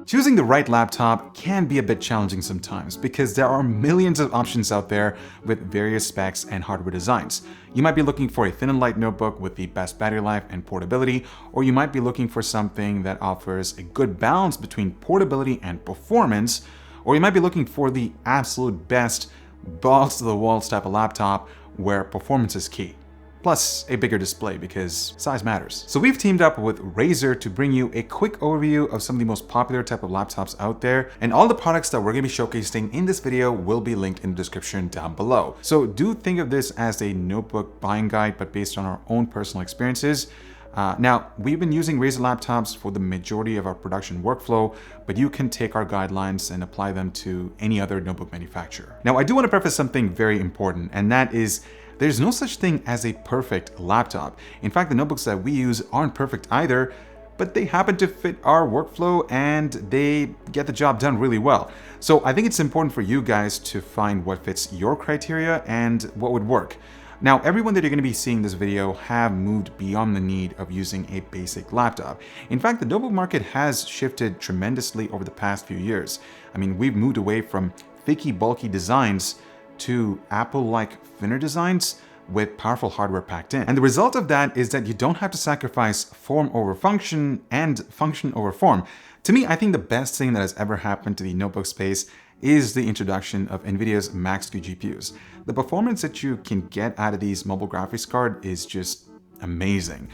Choosing the right laptop can be a bit challenging sometimes because there are millions of options out there with various specs and hardware designs. You might be looking for a thin and light notebook with the best battery life and portability, or you might be looking for something that offers a good balance between portability and performance, or you might be looking for the absolute best balls to the walls type of laptop where performance is key. Plus a bigger display because size matters. So we've teamed up with Razer to bring you a quick overview of some of the most popular type of laptops out there, and all the products that we're going to be showcasing in this video will be linked in the description down below. So do think of this as a notebook buying guide, but based on our own personal experiences. Now, we've been using Razer laptops for the majority of our production workflow, but you can take our guidelines and apply them to any other notebook manufacturer. Now, I do want to preface something very important, and that is there's no such thing as a perfect laptop. In fact, the notebooks that we use aren't perfect either, but they happen to fit our workflow and they get the job done really well. So I think it's important for you guys to find what fits your criteria and what would work. Now, everyone that you're going to be seeing this video have moved beyond the need of using a basic laptop. In fact, the notebook market has shifted tremendously over the past few years. I mean, we've moved away from thicky, bulky designs to Apple-like thinner designs with powerful hardware packed in. And the result of that is that you don't have to sacrifice form over function and function over form. To me, I think the best thing that has ever happened to the notebook space is the introduction of NVIDIA's Max-Q GPUs. The performance that you can get out of these mobile graphics card is just amazing.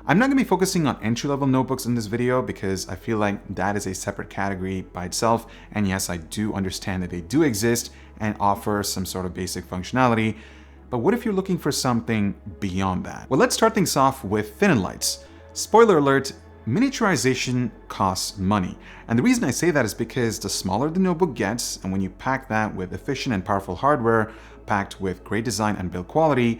I'm not going to be focusing on entry-level notebooks in this video because I feel like that is a separate category by itself. And yes, I do understand that they do exist and offer some sort of basic functionality. But what if you're looking for something beyond that? Well, let's start things off with thin and lights. Spoiler alert, miniaturization costs money. And the reason I say that is because the smaller the notebook gets, and when you pack that with efficient and powerful hardware, packed with great design and build quality,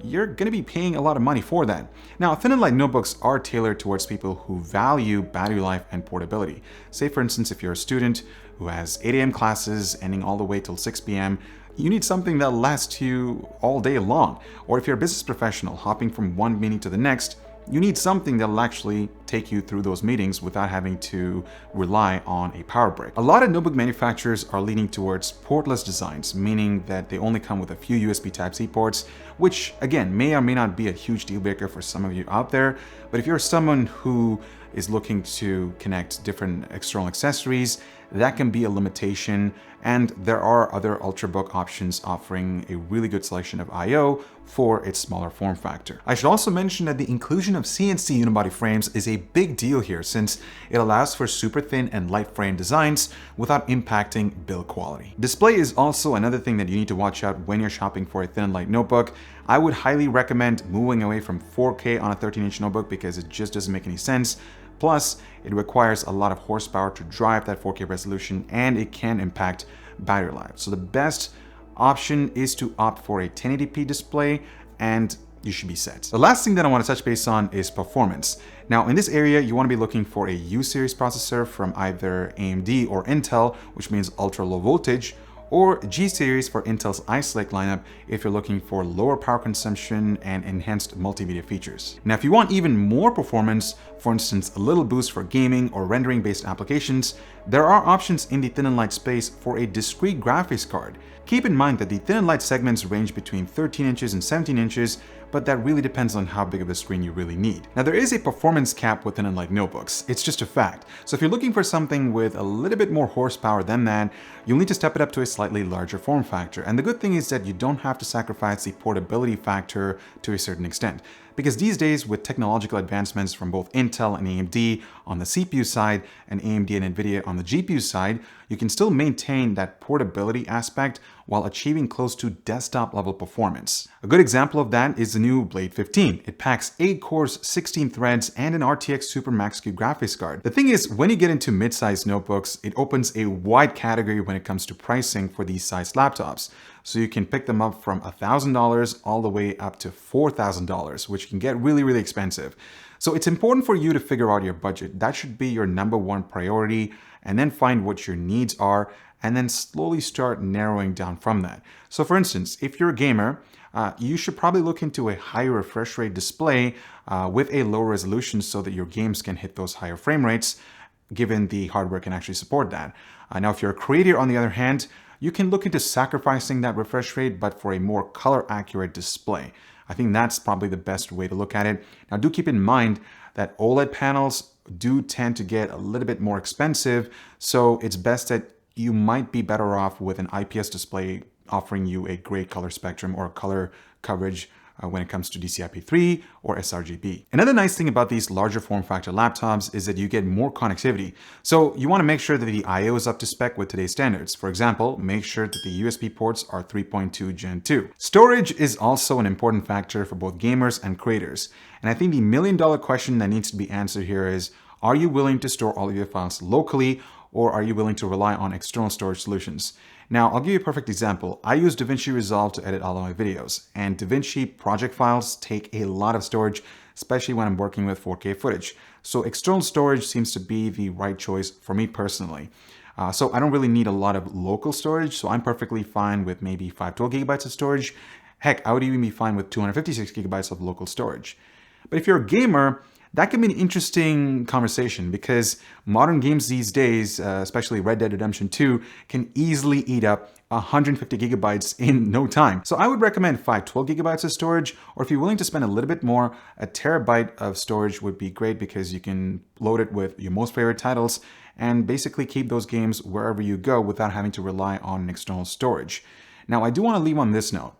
you're going to be paying a lot of money for that. Now, thin and light notebooks are tailored towards people who value battery life and portability. Say, for instance, if you're a student who has 8 a.m. classes ending all the way till 6 p.m., you need something that lasts you all day long. Or if you're a business professional hopping from one meeting to the next, you need something that'll actually take you through those meetings without having to rely on a power brick. A lot of notebook manufacturers are leaning towards portless designs, meaning that they only come with a few USB Type-C ports, which again, may or may not be a huge deal breaker for some of you out there. But if you're someone who is looking to connect different external accessories, that can be a limitation. And there are other Ultrabook options offering a really good selection of I/O for its smaller form factor. I should also mention that the inclusion of CNC unibody frames is a big deal here since it allows for super thin and light frame designs without impacting build quality. Display is also another thing that you need to watch out when you're shopping for a thin and light notebook. I would highly recommend moving away from 4K on a 13-inch notebook because it just doesn't make any sense. Plus, it requires a lot of horsepower to drive that 4K resolution and it can impact battery life. So the best option is to opt for a 1080p display and you should be set. The last thing that I want to touch base on is performance. Now, in this area, you want to be looking for a U-series processor from either AMD or Intel, which means ultra low voltage, or G-series for Intel's Ice Lake lineup if you're looking for lower power consumption and enhanced multimedia features. Now, if you want even more performance, for instance, a little boost for gaming or rendering-based applications, there are options in the thin and light space for a discrete graphics card. Keep in mind that the thin and light segments range between 13 inches and 17 inches, but that really depends on how big of a screen you really need. Now, there is a performance cap with thin and light notebooks. It's just a fact. So if you're looking for something with a little bit more horsepower than that, you'll need to step it up to a slightly larger form factor. And the good thing is that you don't have to sacrifice the portability factor to a certain extent. Because these days, with technological advancements from both Intel and AMD on the CPU side and AMD and NVIDIA on the GPU side, you can still maintain that portability aspect while achieving close to desktop level performance. A good example of that is the new Blade 15. It packs 8 cores, 16 threads, and an RTX Super Max-Q graphics card. The thing is, when you get into mid-sized notebooks, it opens a wide category when it comes to pricing for these sized laptops. So you can pick them up from $1,000 all the way up to $4,000, which can get really, really expensive. So it's important for you to figure out your budget. That should be your #1 priority, and then find what your needs are, and then slowly start narrowing down from that. So for instance, if you're a gamer, you should probably look into a higher refresh rate display with a lower resolution so that your games can hit those higher frame rates. given the hardware can actually support that. Now, if you're a creator, on the other hand, you can look into sacrificing that refresh rate, but for a more color accurate display. I think that's probably the best way to look at it. Now, do keep in mind that OLED panels do tend to get a little bit more expensive, so it's best that you might be better off with an IPS display offering you a great color spectrum or color coverage when it comes to DCI-P3 or sRGB. Another nice thing about these larger form factor laptops is that you get more connectivity. So you want to make sure that the I/O is up to spec with today's standards. For example, make sure that the USB ports are 3.2 Gen 2. Storage is also an important factor for both gamers and creators. And I think the million-dollar question that needs to be answered here is, are you willing to store all of your files locally, or are you willing to rely on external storage solutions? Now, I'll give you a perfect example. I use DaVinci Resolve to edit all of my videos, and DaVinci project files take a lot of storage, especially when I'm working with 4K footage. So external storage seems to be the right choice for me personally. So I don't really need a lot of local storage, so I'm perfectly fine with maybe 512 gigabytes of storage. Heck, I would even be fine with 256 gigabytes of local storage. But if you're a gamer, that can be an interesting conversation because modern games these days, especially Red Dead Redemption 2, can easily eat up 150 gigabytes in no time. So I would recommend 512 gigabytes of storage, or if you're willing to spend a little bit more, a terabyte of storage would be great because you can load it with your most favorite titles and basically keep those games wherever you go without having to rely on an external storage. Now, I do want to leave on this note.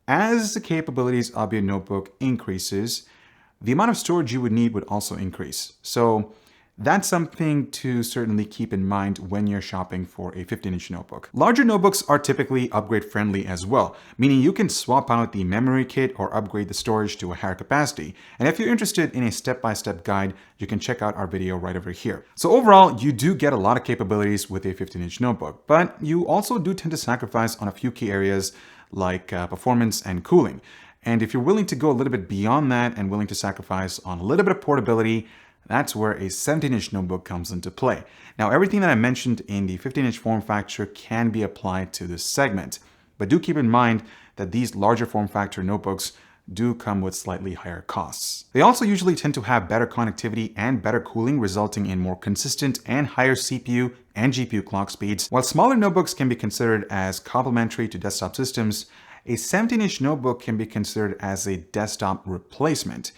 As the capabilities of your notebook increases, the amount of storage you would need would also increase. So that's something to certainly keep in mind when you're shopping for a 15-inch notebook. Larger notebooks are typically upgrade friendly as well, meaning you can swap out the memory kit or upgrade the storage to a higher capacity. And if you're interested in a step-by-step guide, you can check out our video right over here. So overall, you do get a lot of capabilities with a 15-inch notebook, but you also do tend to sacrifice on a few key areas like performance and cooling. And if you're willing to go a little bit beyond that and willing to sacrifice on a little bit of portability, that's where a 17-inch notebook comes into play. Now, everything that I mentioned in the 15-inch form factor can be applied to this segment, but do keep in mind that these larger form factor notebooks do come with slightly higher costs. They also usually tend to have better connectivity and better cooling, resulting in more consistent and higher CPU and GPU clock speeds. While smaller notebooks can be considered as complementary to desktop systems, a 17-inch notebook can be considered as a desktop replacement.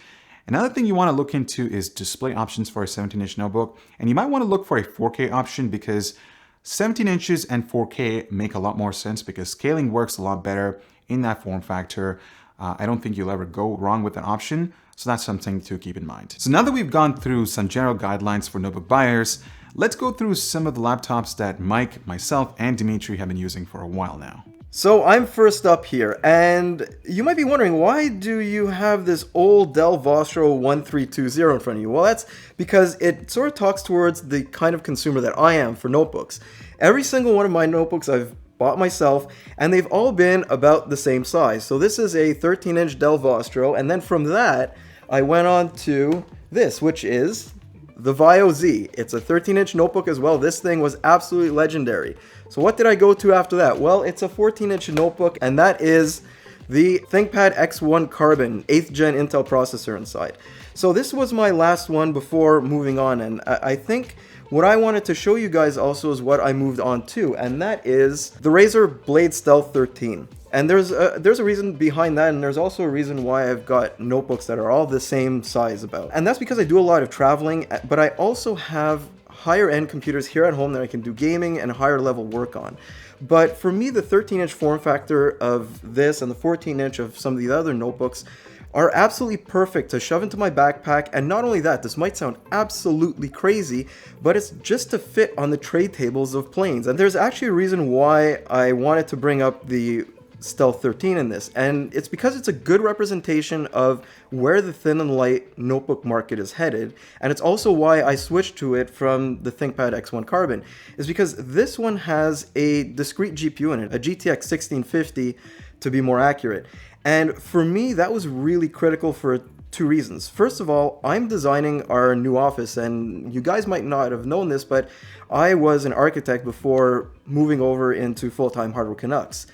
Another thing you want to look into is display options for a 17-inch notebook, and you might want to look for a 4K option because 17 inches and 4K make a lot more sense because scaling works a lot better in that form factor. I don't think you'll ever go wrong with an option, so that's something to keep in mind. So now that we've gone through some general guidelines for notebook buyers, let's go through some of the laptops that Mike, myself, and Dimitri have been using for a while now. So I'm first up here, and you might be wondering, why do you have this old Dell Vostro 1320 in front of you? Well, that's because it sort of talks towards the kind of consumer that I am for notebooks. Every single one of my notebooks I've bought myself, and they've all been about the same size. So this is a 13-inch Dell Vostro, and then from that, I went on to this, which is the Vio Z. It's a 13-inch notebook as well. This thing was absolutely legendary. So what did I go to after that? Well, it's a 14-inch notebook, and that is the ThinkPad X1 Carbon 8th Gen Intel processor inside. So this was my last one before moving on, and I think what I wanted to show you guys also is what I moved on to, and that is the Razer Blade Stealth 13. And there's a reason behind that, and there's also a reason why I've got notebooks that are all the same size about. And that's because I do a lot of traveling, but I also have higher end computers here at home that I can do gaming and higher level work on. But for me, the 13-inch form factor of this and the 14-inch of some of the other notebooks are absolutely perfect to shove into my backpack. And not only that, this might sound absolutely crazy, but it's just to fit on the tray tables of planes. And there's actually a reason why I wanted to bring up the Stealth 13 in this, and it's because it's a good representation of where the thin and light notebook market is headed, and it's also why I switched to it from the ThinkPad X1 Carbon, is because this one has a discrete GPU in it, a GTX 1650 to be more accurate. And for me, that was really critical for two reasons. First of all, I'm designing our new office, and you guys might not have known this, but I was an architect before moving over into full-time Hardware Canucks.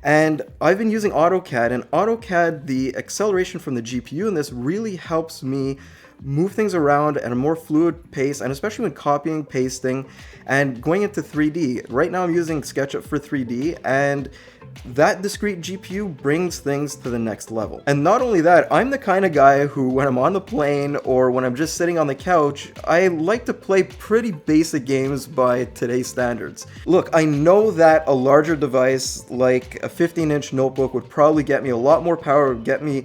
And I've been using AutoCAD, and AutoCAD, the acceleration from the GPU in this really helps me move things around at a more fluid pace, and especially when copying, pasting, and going into 3D. Right now I'm using SketchUp for 3D, and that discrete GPU brings things to the next level. And not only that, I'm the kind of guy who, when I'm on the plane or when I'm just sitting on the couch, I like to play pretty basic games by today's standards. Look, I know that a larger device like a 15-inch notebook would probably get me a lot more power, get me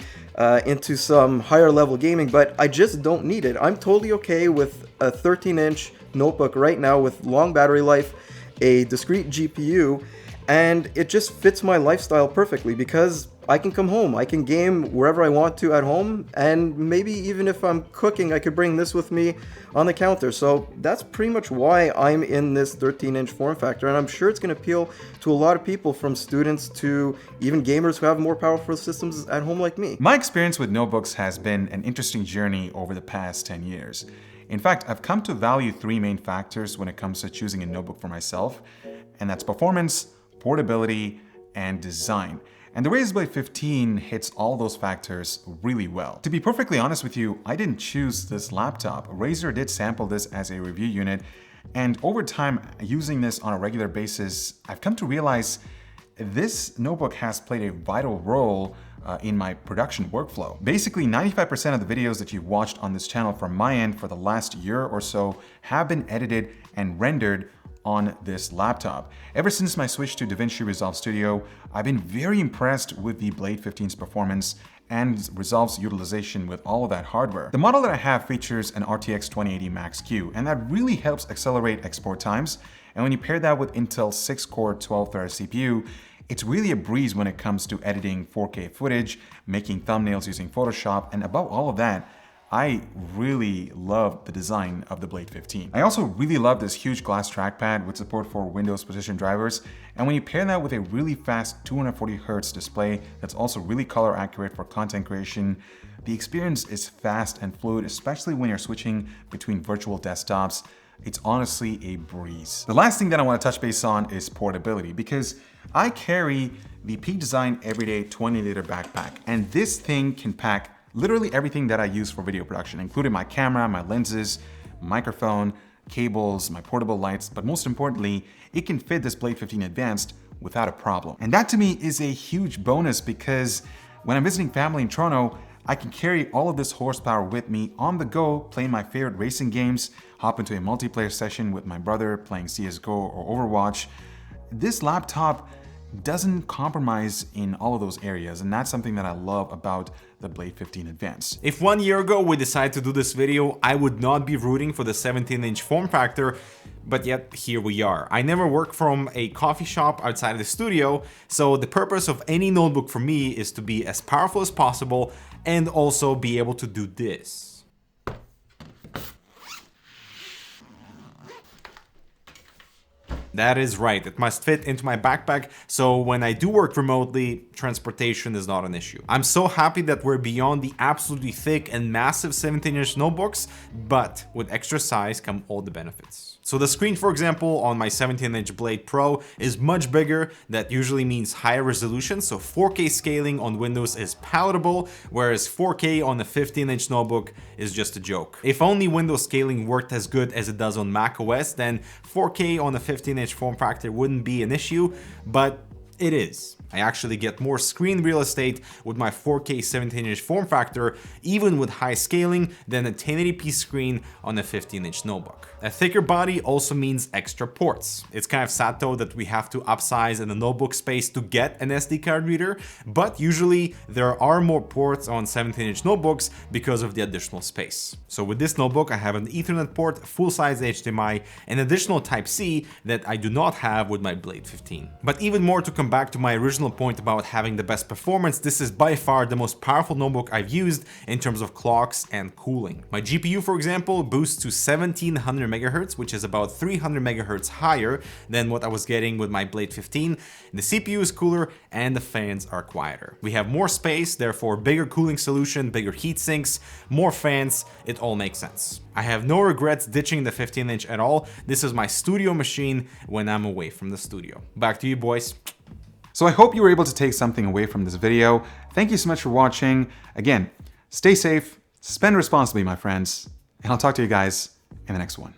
into some higher level gaming, but I just don't need it. I'm totally okay with a 13-inch notebook right now with long battery life, a discrete GPU, and it just fits my lifestyle perfectly because I can come home, I can game wherever I want to at home, and maybe even if I'm cooking, I could bring this with me on the counter. So that's pretty much why I'm in this 13-inch form factor, and I'm sure it's going to appeal to a lot of people, from students to even gamers who have more powerful systems at home like me. My experience with notebooks has been an interesting journey over the past 10 years. In fact, I've come to value three main factors when it comes to choosing a notebook for myself, and that's performance, portability, and design. And the Razer Blade 15 hits all those factors really well. To be perfectly honest with you, I didn't choose this laptop. Razer did sample this as a review unit, and over time, using this on a regular basis, I've come to realize this notebook has played a vital role in my production workflow. Basically, 95% of the videos that you've watched on this channel from my end for the last year or so have been edited and rendered on this laptop. Ever since my switch to DaVinci Resolve Studio, I've been very impressed with the Blade 15's performance and Resolve's utilization with all of that hardware. The model that I have features an RTX 2080 Max-Q, and that really helps accelerate export times. And when you pair that with Intel's 6-core 12-thread CPU, it's really a breeze when it comes to editing 4K footage, making thumbnails using Photoshop, and above all of that, I really love the design of the Blade 15. I also really love this huge glass trackpad with support for Windows position drivers, and when you pair that with a really fast 240Hz display that's also really color accurate for content creation, the experience is fast and fluid, especially when you're switching between virtual desktops. It's honestly a breeze. The last thing that I want to touch base on is portability, because I carry the Peak Design Everyday 20-liter backpack, and this thing can pack literally everything that I use for video production, including my camera, my lenses, microphone, cables, my portable lights, but most importantly, it can fit this Blade 15 Advanced without a problem. And that to me is a huge bonus, because when I'm visiting family in Toronto, I can carry all of this horsepower with me on the go, playing my favorite racing games, hop into a multiplayer session with my brother playing CSGO or Overwatch. This laptop doesn't compromise in all of those areas, and that's something that I love about the Blade 15 Advanced. If 1 year ago we decided to do this video, I would not be rooting for the 17-inch form factor, but yet here we are. I never work from a coffee shop outside of the studio, so the purpose of any notebook for me is to be as powerful as possible and also be able to do this. That is right, it must fit into my backpack, so when I do work remotely, transportation is not an issue. I'm so happy that we're beyond the absolutely thick and massive 17-inch notebooks, but with extra size come all the benefits. So the screen, for example, on my 17-inch Blade Pro is much bigger. That usually means higher resolution, so 4K scaling on Windows is palatable, whereas 4K on a 15-inch notebook is just a joke. If only Windows scaling worked as good as it does on macOS, then 4K on a 15-inch form factor wouldn't be an issue, but it is. I actually get more screen real estate with my 4K 17-inch form factor, even with high scaling, than a 1080p screen on a 15-inch notebook. A thicker body also means extra ports. It's kind of sad though that we have to upsize in the notebook space to get an SD card reader, but usually there are more ports on 17-inch notebooks because of the additional space. So with this notebook, I have an Ethernet port, full-size HDMI, and additional Type-C that I do not have with my Blade 15. But even more, to come back to my original point about having the best performance, this is by far the most powerful notebook I've used in terms of clocks and cooling. My GPU, for example, boosts to 1700 MHz, which is about 300 MHz higher than what I was getting with my Blade 15. The CPU is cooler and the fans are quieter. We have more space, therefore bigger cooling solution, bigger heat sinks, more fans, it all makes sense. I have no regrets ditching the 15-inch at all. This is my studio machine when I'm away from the studio. Back to you, boys. So I hope you were able to take something away from this video. Thank you so much for watching. Again, stay safe, Spend responsibly, my friends, and I'll talk to you guys in the next one.